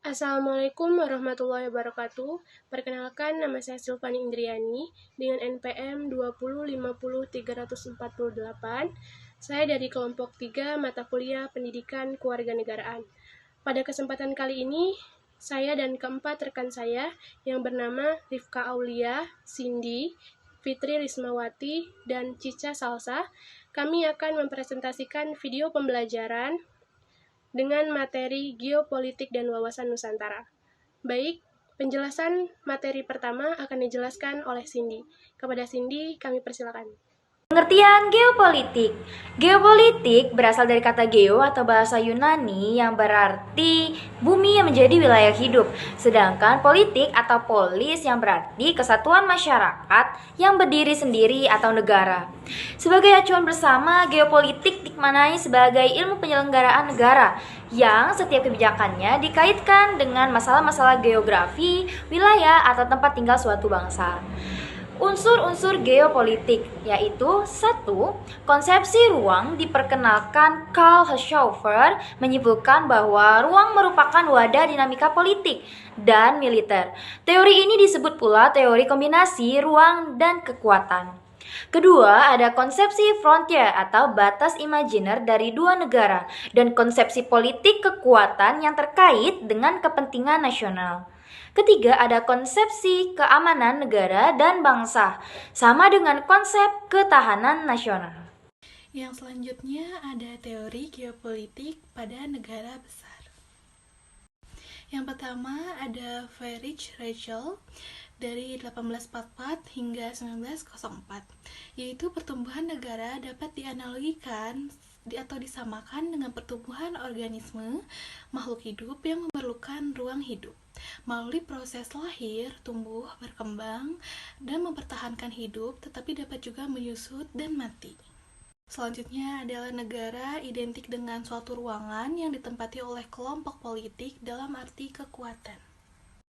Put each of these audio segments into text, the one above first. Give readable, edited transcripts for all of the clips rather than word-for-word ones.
Assalamualaikum warahmatullahi wabarakatuh. Perkenalkan, nama saya Silvani Indriani dengan NPM 2050348. Saya dari kelompok 3 mata kuliah Pendidikan Kewarganegaraan. Pada kesempatan kali ini, saya dan keempat rekan saya yang bernama Rifka Aulia, Cindy, Fitri Rismawati, dan Cica Salsa, kami akan mempresentasikan video pembelajaran dengan materi geopolitik dan wawasan Nusantara. Baik, penjelasan materi pertama akan dijelaskan oleh Cindy. Kepada Cindy, kami persilakan. Pengertian geopolitik. Geopolitik berasal dari kata geo atau bahasa Yunani yang berarti bumi yang menjadi wilayah hidup. Sedangkan politik atau polis yang berarti kesatuan masyarakat yang berdiri sendiri atau negara. Sebagai acuan bersama, geopolitik dimaknai sebagai ilmu penyelenggaraan negara yang setiap kebijakannya dikaitkan dengan masalah-masalah geografi, wilayah, atau tempat tinggal suatu bangsa. Unsur-unsur geopolitik yaitu 1. Konsepsi ruang diperkenalkan Karl Haushofer menyebutkan bahwa ruang merupakan wadah dinamika politik dan militer. Teori ini disebut pula teori kombinasi ruang dan kekuatan. Kedua, ada konsepsi frontier atau batas imajiner dari dua negara dan konsepsi politik kekuatan yang terkait dengan kepentingan nasional. Ketiga, ada konsepsi keamanan negara dan bangsa, sama dengan konsep ketahanan nasional. Yang selanjutnya ada teori geopolitik pada negara besar. Yang pertama ada Friedrich Rachel dari 1844 hingga 1904, yaitu pertumbuhan negara dapat dianalogikan atau disamakan dengan pertumbuhan organisme makhluk hidup yang memerlukan ruang hidup melalui proses lahir, tumbuh, berkembang, dan mempertahankan hidup, tetapi dapat juga menyusut dan mati. Selanjutnya adalah negara identik dengan suatu ruangan yang ditempati oleh kelompok politik dalam arti kekuatan.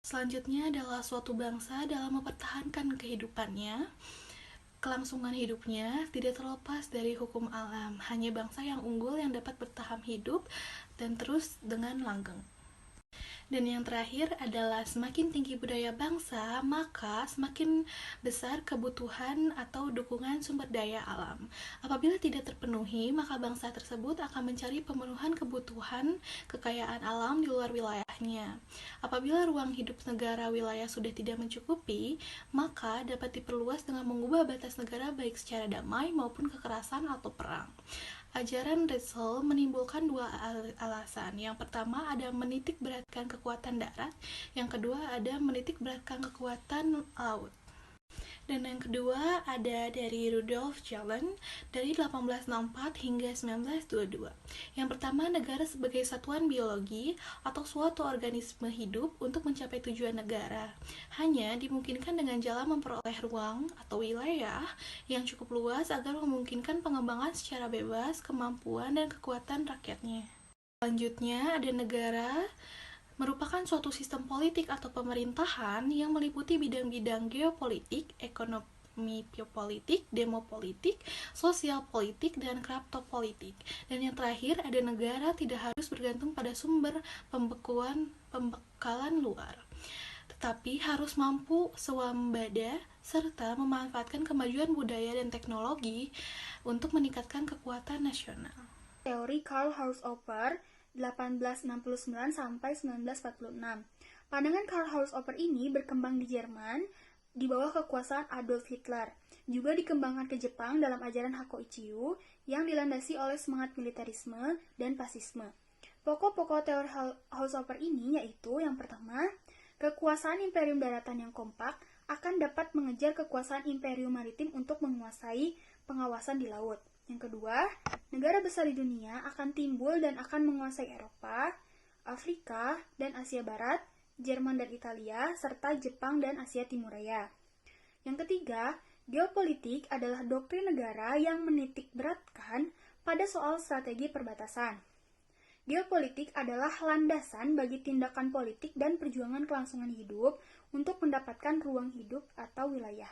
Selanjutnya adalah suatu bangsa dalam mempertahankan kehidupannya. Kelangsungan hidupnya tidak terlepas dari hukum alam, hanya bangsa yang unggul yang dapat bertahan hidup dan terus dengan langgeng. Dan yang terakhir adalah semakin tinggi budaya bangsa, maka semakin besar kebutuhan atau dukungan sumber daya alam. Apabila tidak terpenuhi, maka bangsa tersebut akan mencari pemenuhan kebutuhan kekayaan alam di luar wilayahnya. Apabila ruang hidup negara wilayah sudah tidak mencukupi, maka dapat diperluas dengan mengubah batas negara baik secara damai maupun kekerasan atau perang. Ajaran Ritzel menimbulkan dua alasan. Yang pertama ada menitik beratkan kekuatan darat, yang kedua ada menitik beratkan kekuatan laut. Dan yang kedua ada dari Rudolf Jelen dari 1864 hingga 1922. Yang pertama, negara sebagai satuan biologi atau suatu organisme hidup untuk mencapai tujuan negara hanya dimungkinkan dengan jalan memperoleh ruang atau wilayah yang cukup luas agar memungkinkan pengembangan secara bebas kemampuan dan kekuatan rakyatnya. Selanjutnya ada negara merupakan suatu sistem politik atau pemerintahan yang meliputi bidang-bidang geopolitik, ekonomi politik, demopolitik, sosial politik, dan kriptopolitik. Dan yang terakhir, ada negara tidak harus bergantung pada sumber pembekalan luar, tetapi harus mampu swasembada serta memanfaatkan kemajuan budaya dan teknologi untuk meningkatkan kekuatan nasional. Teori Karl Haushofer 1869 sampai 1946. Pandangan Karl Haushofer ini berkembang di Jerman di bawah kekuasaan Adolf Hitler. Juga dikembangkan ke Jepang dalam ajaran Hakoichiu yang dilandasi oleh semangat militerisme dan fasisme. Pokok-pokok teori Haushofer ini yaitu yang pertama, kekuasaan imperium daratan yang kompak akan dapat mengejar kekuasaan imperium maritim untuk menguasai pengawasan di laut. Yang kedua, negara besar di dunia akan timbul dan akan menguasai Eropa, Afrika, dan Asia Barat, Jerman dan Italia, serta Jepang dan Asia Timur Raya. Yang ketiga, geopolitik adalah doktrin negara yang menitik beratkan pada soal strategi perbatasan. Geopolitik adalah landasan bagi tindakan politik dan perjuangan kelangsungan hidup untuk mendapatkan ruang hidup atau wilayah.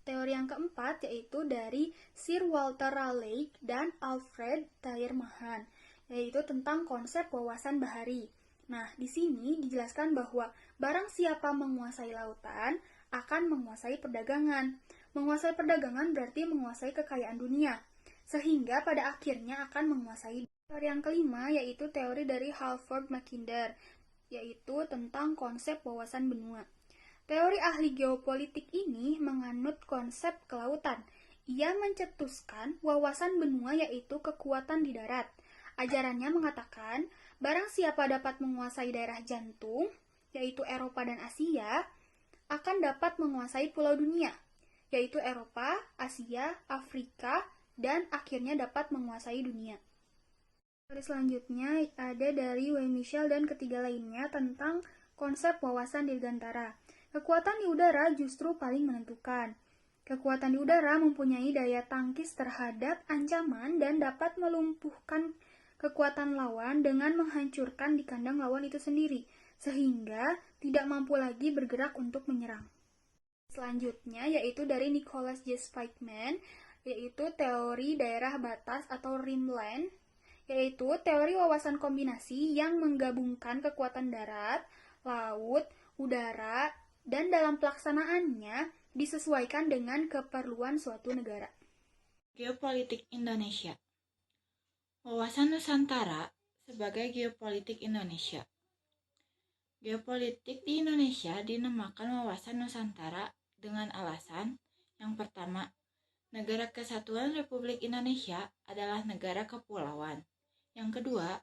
Teori yang keempat yaitu dari Sir Walter Raleigh dan Alfred Thayer Mahan, yaitu tentang konsep wawasan bahari. Nah, di sini dijelaskan bahwa barang siapa menguasai lautan akan menguasai perdagangan. Menguasai perdagangan berarti menguasai kekayaan dunia, sehingga pada akhirnya akan menguasai. Teori yang kelima yaitu teori dari Halford Mackinder, yaitu tentang konsep wawasan benua. Teori ahli geopolitik ini menganut konsep kelautan. Ia mencetuskan wawasan benua yaitu kekuatan di darat. Ajarannya mengatakan, barang siapa dapat menguasai daerah jantung, yaitu Eropa dan Asia, akan dapat menguasai pulau dunia, yaitu Eropa, Asia, Afrika, dan akhirnya dapat menguasai dunia. Teori selanjutnya ada dari W. Michel dan ketiga lainnya tentang konsep wawasan dirgantara. Kekuatan di udara justru paling menentukan. Kekuatan di udara mempunyai daya tangkis terhadap ancaman dan dapat melumpuhkan kekuatan lawan dengan menghancurkan di kandang lawan itu sendiri, sehingga tidak mampu lagi bergerak untuk menyerang. Selanjutnya yaitu dari Nicholas J. Spikeman, yaitu teori daerah batas atau rimland, yaitu teori wawasan kombinasi yang menggabungkan kekuatan darat, laut, udara, dan dalam pelaksanaannya disesuaikan dengan keperluan suatu negara. Geopolitik Indonesia. Wawasan Nusantara sebagai geopolitik Indonesia. Geopolitik di Indonesia dinamakan wawasan Nusantara dengan alasan yang pertama, Negara Kesatuan Republik Indonesia adalah negara kepulauan. Yang kedua,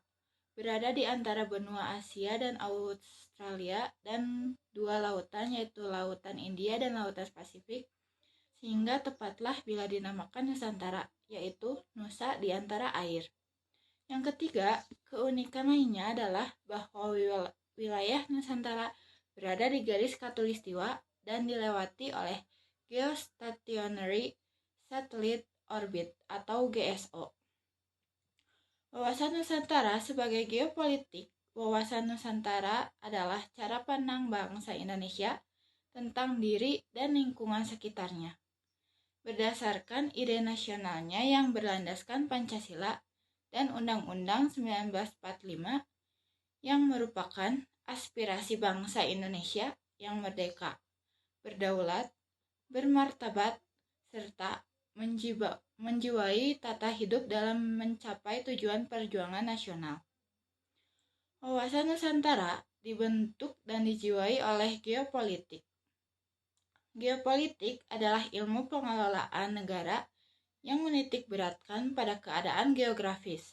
berada di antara benua Asia dan Australia dan dua lautan yaitu Lautan India dan Lautan Pasifik, sehingga tepatlah bila dinamakan Nusantara, yaitu Nusa di antara air. Yang ketiga, keunikan lainnya adalah bahwa wilayah Nusantara berada di garis khatulistiwa dan dilewati oleh Geostationary Satellite Orbit atau GSO. Wawasan Nusantara sebagai geopolitik. Wawasan Nusantara adalah cara pandang bangsa Indonesia tentang diri dan lingkungan sekitarnya, berdasarkan ide nasionalnya yang berlandaskan Pancasila dan Undang-Undang 1945 yang merupakan aspirasi bangsa Indonesia yang merdeka, berdaulat, bermartabat, serta menjiwai tata hidup dalam mencapai tujuan perjuangan nasional. Wawasan Nusantara dibentuk dan dijiwai oleh geopolitik. Geopolitik adalah ilmu pengelolaan negara yang menitik beratkan pada keadaan geografis.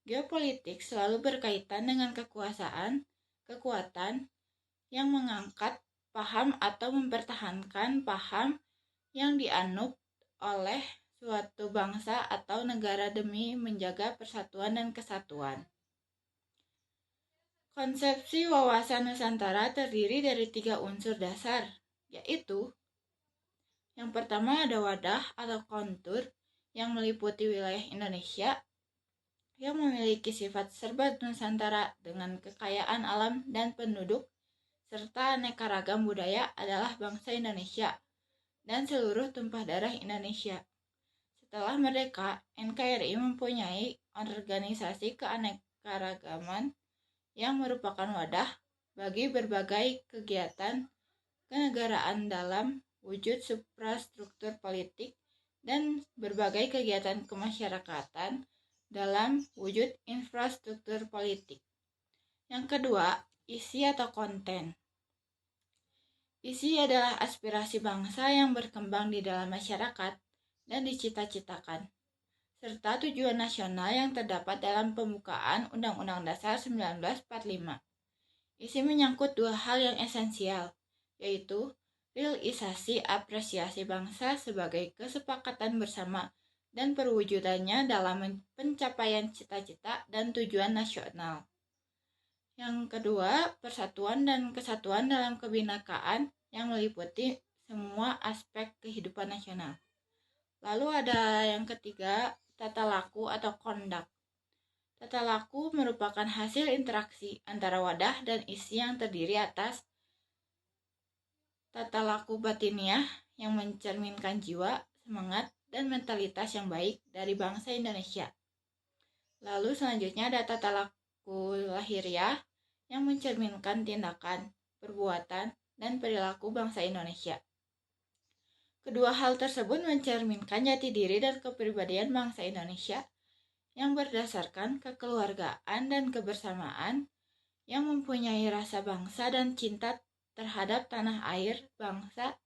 Geopolitik selalu berkaitan dengan kekuasaan, kekuatan yang mengangkat paham atau mempertahankan paham yang dianut oleh suatu bangsa atau negara demi menjaga persatuan dan kesatuan. Konsepsi wawasan Nusantara terdiri dari 3 unsur dasar, yaitu yang pertama ada wadah atau kontur yang meliputi wilayah Indonesia yang memiliki sifat serba Nusantara dengan kekayaan alam dan penduduk serta aneka ragam budaya adalah bangsa Indonesia dan seluruh tumpah darah Indonesia. Setelah merdeka, NKRI mempunyai organisasi keanekaragaman yang merupakan wadah bagi berbagai kegiatan kenegaraan dalam wujud suprastruktur politik dan berbagai kegiatan kemasyarakatan dalam wujud infrastruktur politik. Yang kedua, isi atau konten. Isi adalah aspirasi bangsa yang berkembang di dalam masyarakat dan dicita-citakan, serta tujuan nasional yang terdapat dalam pembukaan Undang-Undang Dasar 1945. Isi menyangkut 2 hal yang esensial, yaitu realisasi apresiasi bangsa sebagai kesepakatan bersama dan perwujudannya dalam pencapaian cita-cita dan tujuan nasional. Yang kedua, persatuan dan kesatuan dalam kebinekaan yang meliputi semua aspek kehidupan nasional. Lalu ada yang ketiga, tata laku atau conduct. Tata laku merupakan hasil interaksi antara wadah dan isi yang terdiri atas tata laku batiniah yang mencerminkan jiwa, semangat, dan mentalitas yang baik dari bangsa Indonesia. Lalu selanjutnya ada tata laku lahiriah yang mencerminkan tindakan, perbuatan, dan perilaku bangsa Indonesia. Kedua hal tersebut mencerminkan jati diri dan kepribadian bangsa Indonesia yang berdasarkan kekeluargaan dan kebersamaan, yang mempunyai rasa bangsa dan cinta terhadap tanah air bangsa,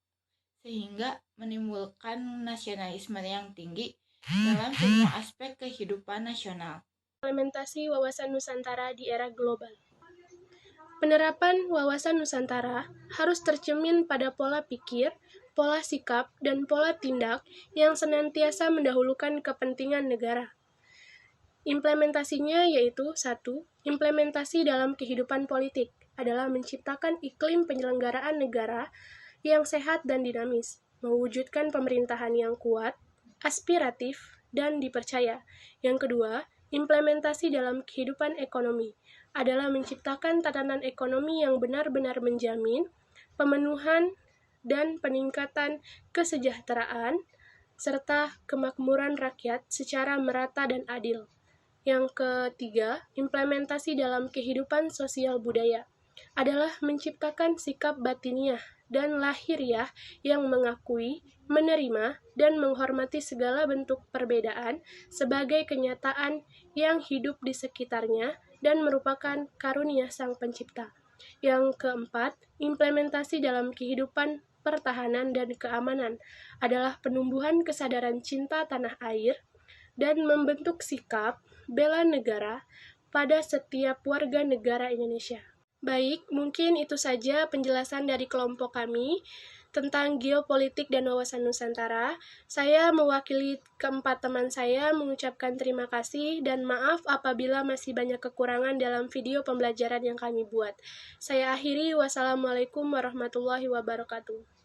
sehingga menimbulkan nasionalisme yang tinggi dalam semua aspek kehidupan nasional. Implementasi wawasan Nusantara di era global. Penerapan wawasan Nusantara harus tercermin pada pola pikir, pola sikap, dan pola tindak yang senantiasa mendahulukan kepentingan negara. Implementasinya yaitu 1. Implementasi dalam kehidupan politik adalah menciptakan iklim penyelenggaraan negara yang sehat dan dinamis, mewujudkan pemerintahan yang kuat, aspiratif, dan dipercaya. Yang kedua, implementasi dalam kehidupan ekonomi adalah menciptakan tatanan ekonomi yang benar-benar menjamin pemenuhan dan peningkatan kesejahteraan serta kemakmuran rakyat secara merata dan adil. Yang ketiga, implementasi dalam kehidupan sosial budaya adalah menciptakan sikap batiniah dan lahiriah yang mengakui, menerima, dan menghormati segala bentuk perbedaan sebagai kenyataan yang hidup di sekitarnya dan merupakan karunia Sang Pencipta. Yang keempat, implementasi dalam kehidupan pertahanan dan keamanan adalah penumbuhan kesadaran cinta tanah air dan membentuk sikap bela negara pada setiap warga negara Indonesia. Baik, mungkin itu saja penjelasan dari kelompok kami tentang geopolitik dan wawasan Nusantara. Saya mewakili keempat teman saya mengucapkan terima kasih dan maaf apabila masih banyak kekurangan dalam video pembelajaran yang kami buat. Saya akhiri, wassalamualaikum warahmatullahi wabarakatuh.